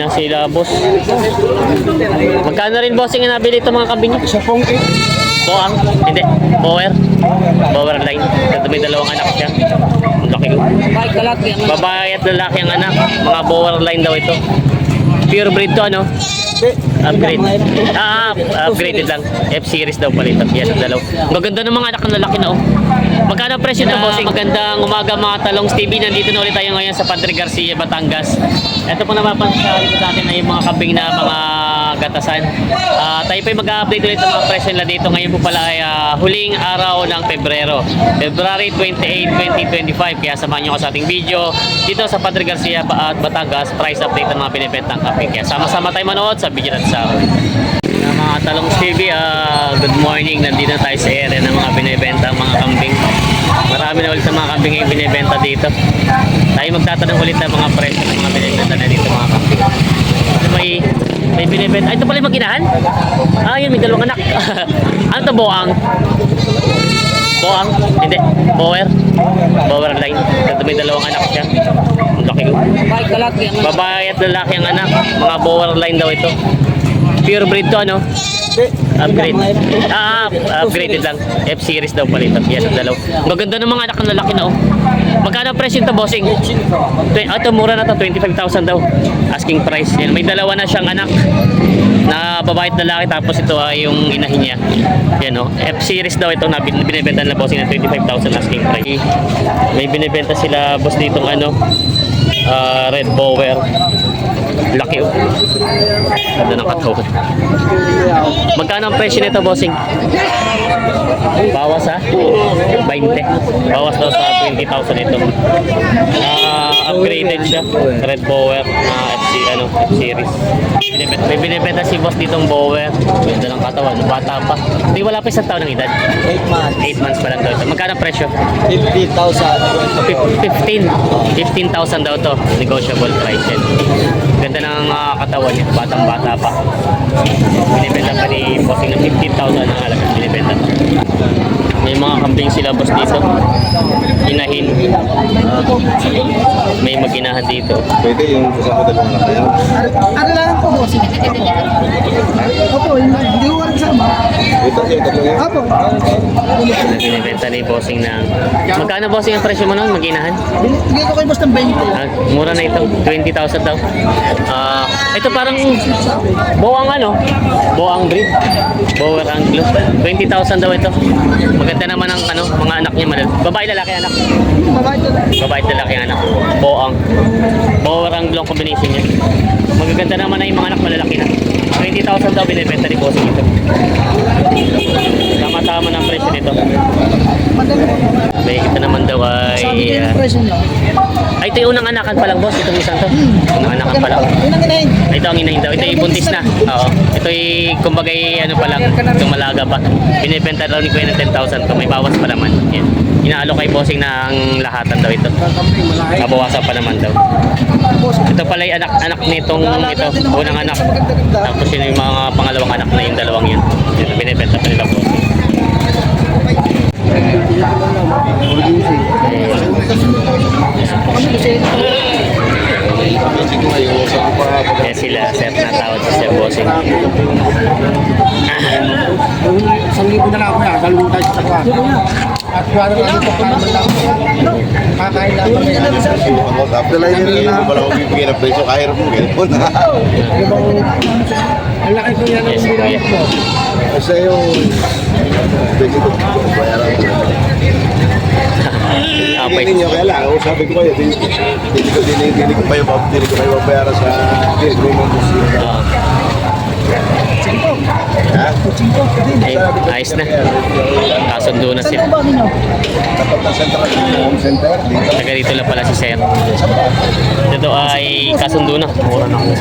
na sila, boss. Magkano rin, bossing, yung nabili ito mga kambing niya? Isa pong Boang? Hindi. Bower? Bower line. Ito may dalawang anak siya. Ang laki ko. Babae at lalaki ang anak. Mga bower line daw ito. Pure breed to, ano? Upgrade. Upgraded lang. F-series daw pala ito. Yan, ang dalaw. Maganda ng mga anak ng lalaki na, oh. Magkano ang presyo na, bossing? Magandang umaga mga Talongs TV. Nandito na ulit tayo ngayon sa Padre Garcia, Batangas. Ito po napapansin sa likod natin ay yung mga kambing na mga gatasan. Tayo po ay mag-update ulit ng mga presyo nila dito. Ngayon po pala ay huling araw ng Pebrero. February 28, 2025. Kaya samahan nyo ko sa ating video dito sa Padre Garcia at Batangas. Price update ng mga binibentang kambing. Kaya sama-sama tayo manood sa video natin sa mga Talongs TV. Good morning. Nandito tayo sa area ng mga binibenta mga kambing. Marami na ulit sa mga kambing yung binibenta dito. Tayo magtatanong ulit ng mga presyo ng mga binibenta na dito mga kambing. May binibenta. Ito pala yung mag-inahan? Yun, may dalawang anak. Ano ito, boang? Boang? Hindi. Bower? Bower line. Ito may dalawang anak siya. Ang laki ko. Babae at lalaki ang anak. Mga bower line daw ito. Pure breed to, ano? Upgrade. Upgraded lang. F-series daw pala ito. Yan, ang dalaw. Maganda ng mga anak ng lalaki na, oh. Magkano presyo ito, bossing? Ito, mura na ito. 25,000 daw. Asking price. Yan. May dalawa na siyang anak na babae at lalaki. Tapos ito ay yung inahin niya. Yan, oh. F-series daw ito na binibenta na bossing ng 25,000 asking price. May binibenta sila, boss, ditong ano, red bower. Laki, oh. Ganda ng katawan. Magkano ang presyo nito, bossing? Bawas, ha? 20. Bawas daw sa 20,000 ito. Upgraded siya. Red bower na F-series. May binibenta si boss ditong bower. Ganda ng katawan. Bata pa. Hindi, wala pa isang taon ng edad. 8 months. 8 months pa lang daw ito. Magkano ang presyo? 50,000. 15,000 daw to. Negotiable price yan. Ganda ng katawan niya. Batang-bata pa. Binibenta pa ni bossing ng 15,000 ang halaga. Binibenta. May mga kambing sila, boss, dito. Inahin. May mag-inahan dito. Pwede yung kasama dalawang na kayo. Ano lang po, boss? Opo, hindi ko walang sama. Ito yung tatlo yan. Opo. Binibenta ni bossing na... Magkano, bossing, ang presyo mo noon? Mag-inahan? Bigay ko kay boss ng 20. Mura na ito. 20,000 daw. Ito parang boang ano? Boang breed. Bower Anglo. 20,000 daw ito. Maganda naman ang ano, mga anak niya madal. Babae lalaki anak. Babae ito lang. Babae lalaki anak. Boang. Bower Anglo ang combination niya. Magaganda naman na yung mga anak malalaki na. 20,000 daw binibenta ni bossing ito. Tama-tama ng presyo nito. Ito naman daw ay... Sabi ko yung presyo niya. Ay, ito yung unang anakan pa lang, boss. Itong isang to. Unang anakan pa lang. Yun ang inahin. Ito ang inahin daw. Ito yung buntis na. Oo. Ito yung, kumbaga, ano pa lang. Itong malaga pa. Binibenta daw ni Kuya ng 10,000 to. May bawas pa naman. Yan. Inaalo kay bossing na ang lahatan daw ito. Nabawasan pa naman daw. Ito pala yung anak nitong ito. Unang anak. Tapos yun yung mga pangalawang anak na yung dalawang yun. Ito, binibenta pa nila bossing. Kaya sila, sir, natawad si Sir Bossing. 1,000 na lang ako yan. Dalawang tayo sa takwa. At wala lang ito kakain lang kami. After line yun na, wala ko bibigyan ng presyo. Kahirap mo, gano'n. Ang laki ko yan ang Yes, kuya. binayad mo. Kasi yung presyo ko, bayaran ko. Okay. Hindi niyo kaya lang, sabi ko kayo, hindi ko kayo mabayaran sa agreement. Ha? Ay, ayos na. Kasundo na sila. Saan ba ninyo? Dapat ng central home center. Taga dito lang pala si Sir. Ito ay kasundo na. Mura na ako.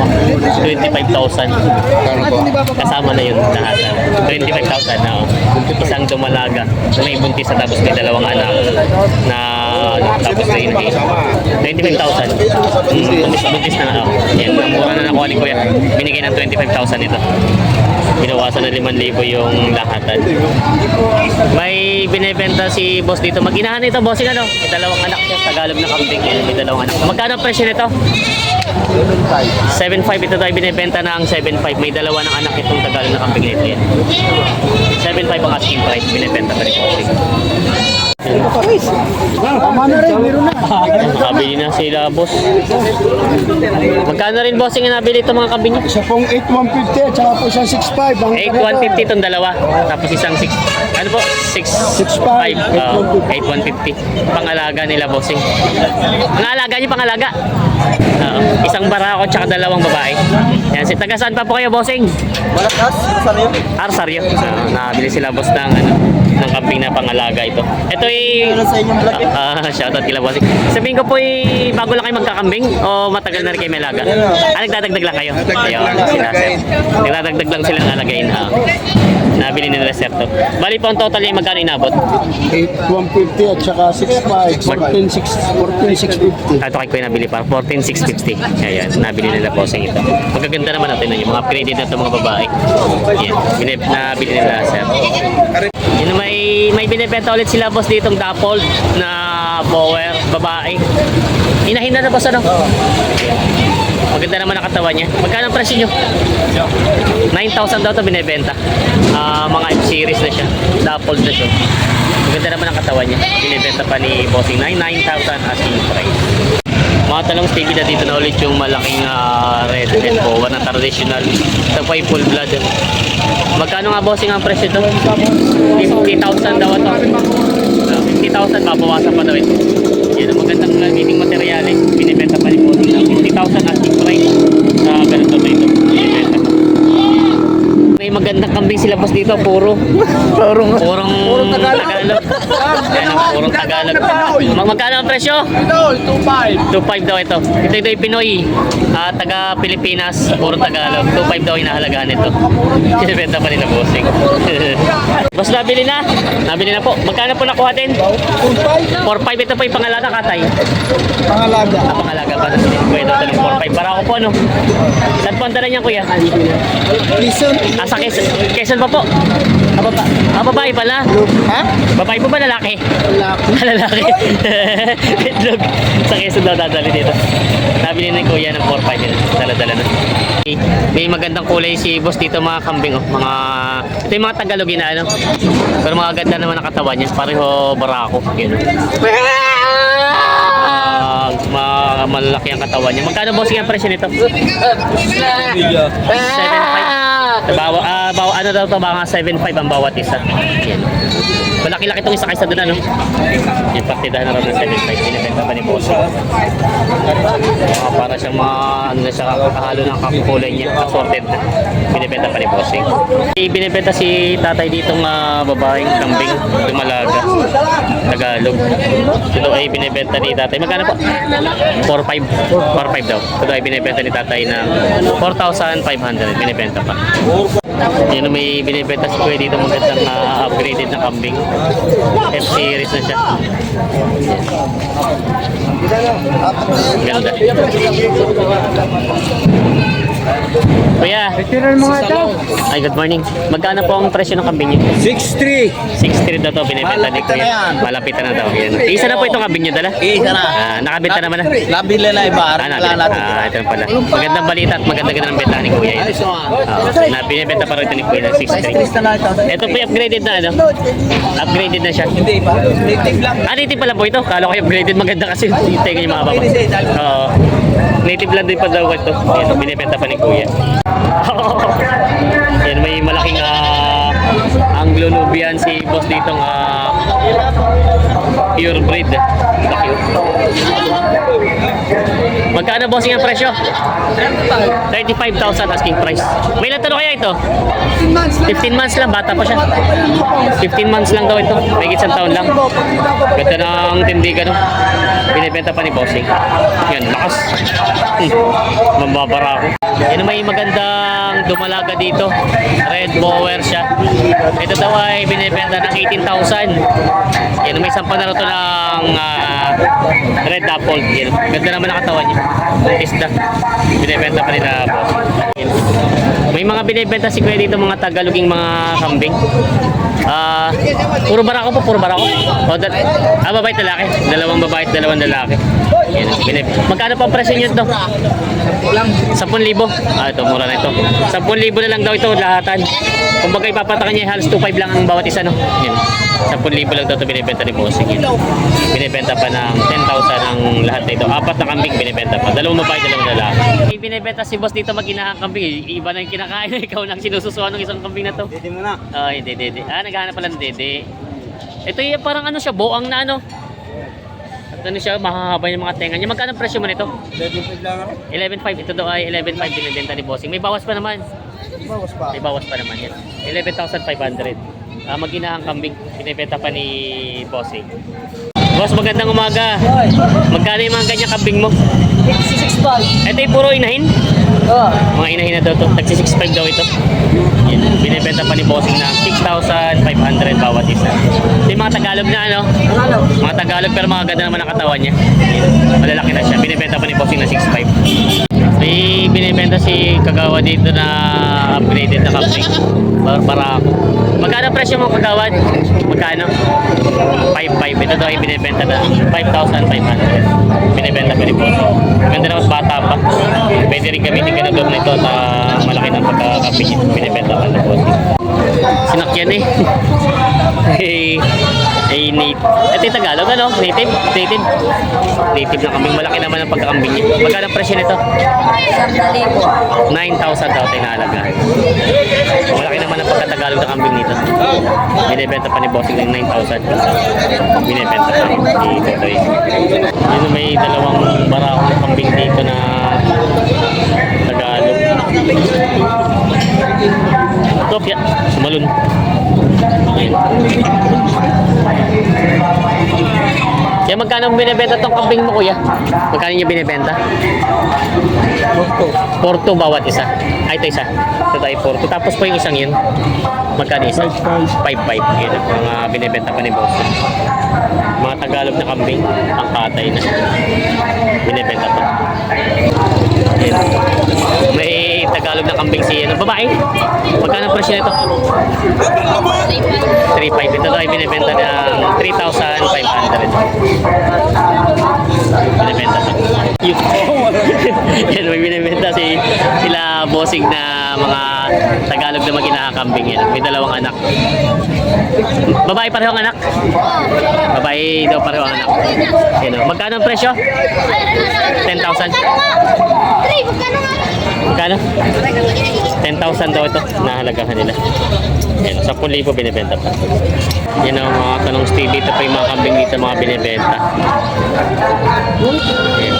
25,000. Kasama na yun lahat. 25,000 na. Isang dumalaga. May buntis na tapos may dalawang anak na tapos na yun. 25,000. Buntis na nga. Yan, mura na nakuha ni Kuya. Binigay ng 25,000 ito. Binawasan na 5,000 yung lahatan. May may binebenta si boss dito. Mag-inahan ito, bossing ano? May dalawang anak siya, Tagalog na kambing. Yan, may dalawang anak. Magkano ang presyo nito? 7.5. Ito tayo binebenta ng 7.5. May dalawa ng anak itong Tagalog na kambing nito yan. 7.5 ang asking price. Binebenta pa rin bossing. Tama na rin, meron na. Nakabili na sila, boss. Magkano rin, bossing, ang nabili itong mga kambing niyo? Isa pong 8,150 at saka po isang 6,500. Ang 8,150 itong dalawa. Tapos isang 6, ano po? 6,500. 8,150. Pangalaga nila, bossing. Ang alaga niyo, pangalaga? Isang barako tsaka dalawang babae. Yan, si taga saan pa po kayo, bossing? Malakas, Rosario. Arsario. Nakabili sila, boss, ng kambing na pangalaga ito. Ito ay... sa inyong vlog shoutout kila, bossing. Sabihin ko po, bago lang kayo magkakambing o matagal na rin kayo may alaga? Nagdadagdag lang kayo? Ayun, sila, sir. Nagdadagdag lang sila ng alagayin. Nabili nila, sir, to. Bali po, ang total yung magkano inabot? 8,150 at saka 6,500. 14,650. Ito kay Kuya nabili pa, 14,650. Ayan, nabili nila, bossing ito. Magaganda naman natin yung mga upgraded na ito mga babae. Ayan, nabili nila, sir. Yun, may binibenta ulit sila, boss, ditong Dappled na bower, babae. Hinahin na, boss, ano? Maganda naman ang katawan niya. Magkano ang presyo nyo? 9,000 daw ito binibenta. Mga F-series na siya. Dappled na siya. Maganda naman ang katawan niya. Binibenta pa ni Bossing 9,000 asking price. Mga talong sticky na dito na ulit yung malaking red and boa na traditional. Ito pa yung full blood. Magkano nga, Bossing, ang presyo ito? 50,000 daw ito. 50,000, babawasan pa daw ito. Yan ang magandang meeting material eh. Binibenta pa ni Bossing ng 50,000 asking price. Ganito na ito. Binibenta pa. May magandang kambing sila, boss, dito. Purong Tagalog. Yan, purong Tagalog. Magkano ang presyo? 2.5 daw ito. Ito yung Pinoy. Taga Pilipinas, puro Tagalog. 2.5 daw inahalagaan ito. Binibenta pa nila, bossing. Boss, nabili na? Nabili na po. Magkano po nakuha din? 4.5. Ito po yung pangalaga, katay. Pangalaga. Pangalaga pa. Pwede ito ng 4.5. Para ako po, ano? Saan po ang dala niya, kuya? Listen. Sa Quezon pa po. Babae pala. Ha? Babae po ba lalaki? Lalaki. Lalaki. Itlog. Sa Quezon daw dadali dito. Nabili ni kuya ng 4.5 yun. Dala-dala na. May magandang kulay si boss dito, mga kambing. Ito yung mga Tagalogin na ano. Pero mga ganda naman ang katawan niya. Pareho barako. Yun. Malaki ang katawan niya. Magkano, bossing, ang presyo nito? 7.5. Ano daw ito? Mga 7.5 ang bawat isa. Yan. Malaki-laki itong isa kaysa doon, ano? Yung partidahan na rin ng 7.5. Binibenta pa ni bossing. Para siyang ano na siya, kakahalo ng kakulay niya. Assorted na. Binibenta pa ni bossing. Binibenta si tatay ditong babaeng kambing. Dumalaga. Tagalog. Ito ay binibenta ni tatay. Magkano po? 4.5. 4.5 daw. Ito ay binibenta ni tatay ng 4,500. Binibenta pa. Yan, may binibenta si kuya dito, magandang upgraded na kambing. F-series na siya. Ganda. Kuya. Ay, good morning. Magkano po ang presyo ng kambing niyo? 6,300. 6.3 daw to binibenta ni kuya. Malapitan na daw. Yan. Isa na po itong kambing niyo dala? Isa na. Nakabenta naman na. Nabili na iba. Ito pala. Magandang balita at magandang benta ni kuya. Binibenta pa rin ito ni kuya ng 6.3. Ito po yung upgraded na, ano? Upgraded na siya. Hindi pa. Native lang. Native pala po ito. Kala ko yung upgraded, maganda kasi tingnan yung mga baba. Oo. Native lang din pa daw ito. Ito, binibenta pa ni kuya. Yan, may malaking Anglo-Nubian si boss ditong pure breed. Laki. Magkano, bossing, ang presyo? 35,000 asking price. May ilan tanong kaya ito? 15 months lang, bata pa siya. 15 months lang daw ito. May isang taon lang. Ganda ng tindigan, no? Binibenta pa ni bossing. Yan, lakas. Mambabara ako. Yan, may magandang dumalaga dito. Red bower siya. Ito daw ay binibenta ng 18,000. Yan, may sampa na ito ng red apple. Yan, ganda naman ang katawan niya. Isda. Binibenta pa nila boss. May May mga binibenta si Kuya dito mga Tagaloging mga kambing. Puro barako po, puro barako. Babae at lalaki. Dalawang babae at dalawang lalaki. Yan, magkano pa ang presyo nyo ito? 10,000. Ito, mura na ito. 10,000 na lang daw ito, lahatan. Kung bagay papatakan niya, halos 2,500 lang ang bawat isa, no? Yan. 10,000 lang daw ito binibenta ni Bossing. Yan. Binibenta pa ng 10,000 ang lahat na ito. 4 na kambing binibenta pa. Dalawang babae, dalawang lalaki. May binibenta si Boss dito mag-inahang kambing. Iba na yung kinakain. Ikaw nang sinususuan ng isang kambing na to. Dede mo na. Hindi, dede. Naghahanap pala ng dede. Ito yung parang ano siya, boang na ano. At ano siya, mahahaba yung mga tenga niya. Magkano ang presyo mo nito? 11,500 lang ako. 11,500. Ito daw ay 11,500 binibenta ni Bossing. May bawas pa naman. Bawas pa. May bawas pa naman yan. 11,500. Mag-inahang kambing. Binibenta pa ni Bossing. Boss, magandang umaga. Magkano yung mga ganyan kambing mo? 66 Ito yung puro inahin? Oh. Mga inahin na daw ito. Tag 65 daw ito. Yan. Binibenta pa ni Bossing na 6,500 bawat isa. Ito yung mga Tagalog na ano? Mga Tagalog pero mga ganda naman ang katawan niya. Yan. Malalaki na siya. Binibenta pa ni Bossing na 6,500. May binibenta si Kagawa dito na upgraded na kambing. Barako. Magkano presyo mo Kagawa? Magkano? 5,500. Ito daw ay binibenta na 5,500. Binibenta pa ni Bossing. Ganda naman bata pa. Pwede rin gamitin ganador na ito sa malaki ng pagkakapit. Binibenta pa ni Bossing. Sinakyan eh. Native. Ito yung Tagalog ano? Native? Native na kambing. Malaki naman ang pagkakambing niya. Magkano ang presyo nito? 9,000 daw tayo nahalaga. Malaki naman ang pagkatagalog na kambing nito. Binibenta pa ni Bossing ng 9,000. Binibenta pa ni Totoy. Yun may dalawang barakong kambing dito na Tagalog. Topya, sumalun. Ayan. Kaya magkano binibenta tong kambing mo kuya? Magkano niya binibenta? 4,2 bawat isa. Ay, ito isa. Ito tayo 4,2. Tapos po yung isang yun. Magkano isa? 5,500. Yan ang mga binibenta pa ni Boss. Mga Tagalog na kambing. Ang katay na. Binibenta pa. Yan. May Tagalog na kambing si ano, babae. Magkano ang presyo nito? 3,500. Ito tayo binibenta ng 3,500. Binibenta pa. Yan, may binibenta sila Bossing na mga Tagalog na mag-inahakambing yan. May dalawang anak. Babae pareho ang anak? Babae daw pareho ang anak. Yan, magkano ang presyo? 10,000. Magkano? 10,000 daw ito. Nahalagahan nila. Yan, 10,000 binibenta pa. Yan ang mga tanong Steve. Ito pa yung mga kambing dito, mga binibenta. Yan.